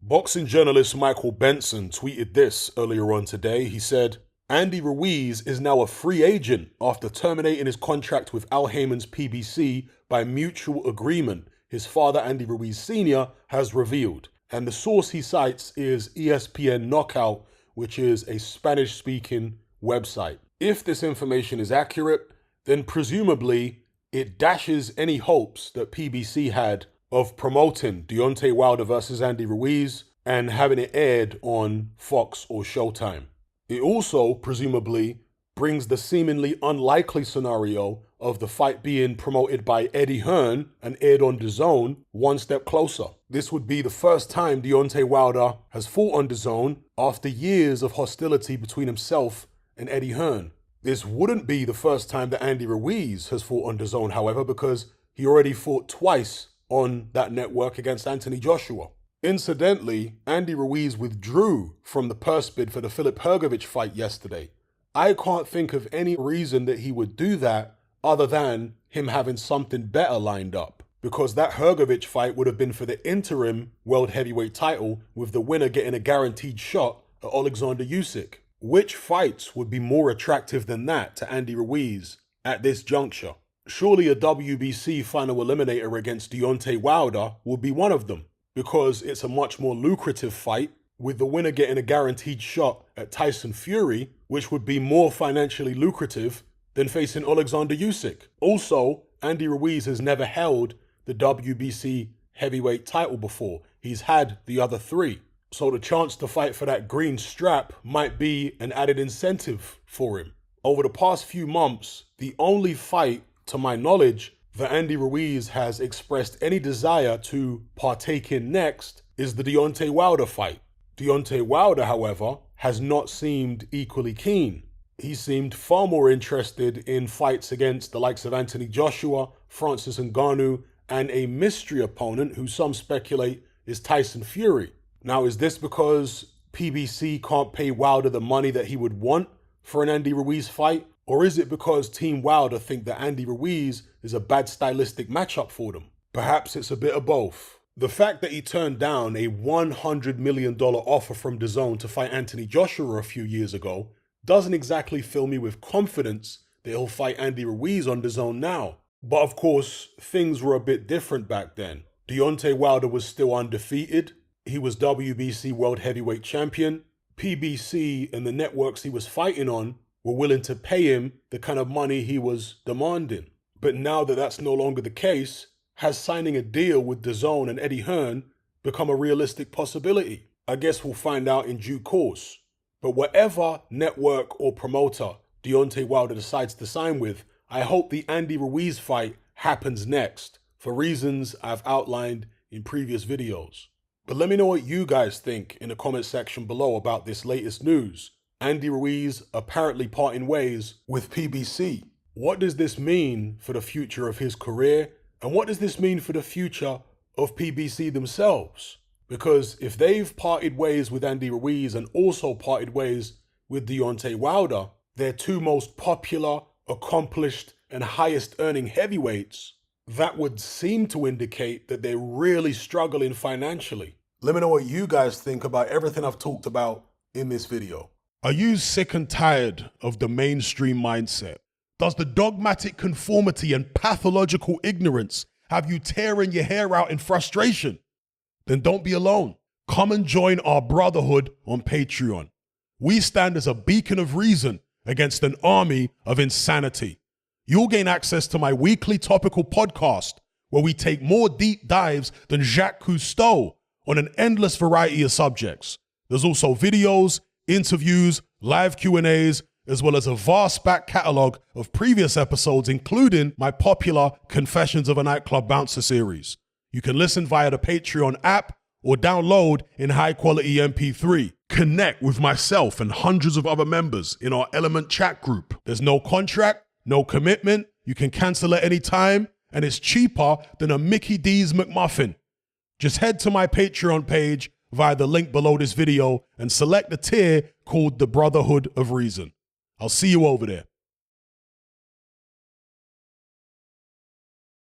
Boxing journalist Michael Benson tweeted this earlier on today. He said, Andy Ruiz is now a free agent after terminating his contract with Al Haymon's PBC by mutual agreement, his father Andy Ruiz Sr. has revealed. And the source he cites is ESPN Knockout, which is a Spanish-speaking website. If this information is accurate, then presumably it dashes any hopes that PBC had of promoting Deontay Wilder versus Andy Ruiz and having it aired on Fox or Showtime. It also, presumably, brings the seemingly unlikely scenario of the fight being promoted by Eddie Hearn and aired on Dazn one step closer. This would be the first time Deontay Wilder has fought on Dazn after years of hostility between himself and Eddie Hearn. This wouldn't be the first time that Andy Ruiz has fought on Dazn, however, because he already fought twice on that network against Anthony Joshua. Incidentally, Andy Ruiz withdrew from the purse bid for the Filip Hrgović fight yesterday. I can't think of any reason that he would do that other than him having something better lined up, because that Hrgović fight would have been for the interim world heavyweight title, with the winner getting a guaranteed shot at Alexander Usyk. Which fights would be more attractive than that to Andy Ruiz at this juncture? Surely a WBC final eliminator against Deontay Wilder would be one of them, because it's a much more lucrative fight, with the winner getting a guaranteed shot at Tyson Fury, which would be more financially lucrative than facing Alexander Usyk. Also, Andy Ruiz has never held the WBC heavyweight title before. He's had the other three. So the chance to fight for that green strap might be an added incentive for him. Over the past few months, the only fight, to my knowledge, that Andy Ruiz has expressed any desire to partake in next is the Deontay Wilder fight. Deontay Wilder, however, has not seemed equally keen. He seemed far more interested in fights against the likes of Anthony Joshua, Francis Ngannou, and a mystery opponent who some speculate is Tyson Fury. Now, is this because PBC can't pay Wilder the money that he would want for an Andy Ruiz fight? Or is it because Team Wilder think that Andy Ruiz is a bad stylistic matchup for them? Perhaps it's a bit of both. The fact that he turned down a $100 million offer from Dazn to fight Anthony Joshua a few years ago doesn't exactly fill me with confidence that he'll fight Andy Ruiz on Dazn now. But of course, things were a bit different back then. Deontay Wilder was still undefeated. He was WBC World Heavyweight Champion. PBC and the networks he was fighting on were willing to pay him the kind of money he was demanding. But now that that's no longer the case, has signing a deal with Dazn and Eddie Hearn become a realistic possibility? I guess we'll find out in due course. But whatever network or promoter Deontay Wilder decides to sign with, I hope the Andy Ruiz fight happens next, for reasons I've outlined in previous videos. But let me know what you guys think in the comment section below about this latest news. Andy Ruiz apparently parting ways with PBC. What does this mean for the future of his career? And what does this mean for the future of PBC themselves? Because if they've parted ways with Andy Ruiz and also parted ways with Deontay Wilder, their two most popular, accomplished, and highest earning heavyweights, that would seem to indicate that they're really struggling financially. Let me know what you guys think about everything I've talked about in this video. Are you sick and tired of the mainstream mindset? Does the dogmatic conformity and pathological ignorance have you tearing your hair out in frustration? Then don't be alone. Come and join our brotherhood on Patreon. We stand as a beacon of reason against an army of insanity. You'll gain access to my weekly topical podcast, where we take more deep dives than Jacques Cousteau on an endless variety of subjects. There's also videos, interviews, live Q&As, as well as a vast back catalogue of previous episodes, including my popular Confessions of a Nightclub Bouncer series. You can listen via the Patreon app or download in high-quality MP3. Connect with myself and hundreds of other members in our Element chat group. There's no contract, no commitment, you can cancel at any time, and it's cheaper than a Mickey D's McMuffin. Just head to my Patreon page via the link below this video and select the tier called the Brotherhood of Reason. I'll see you over there.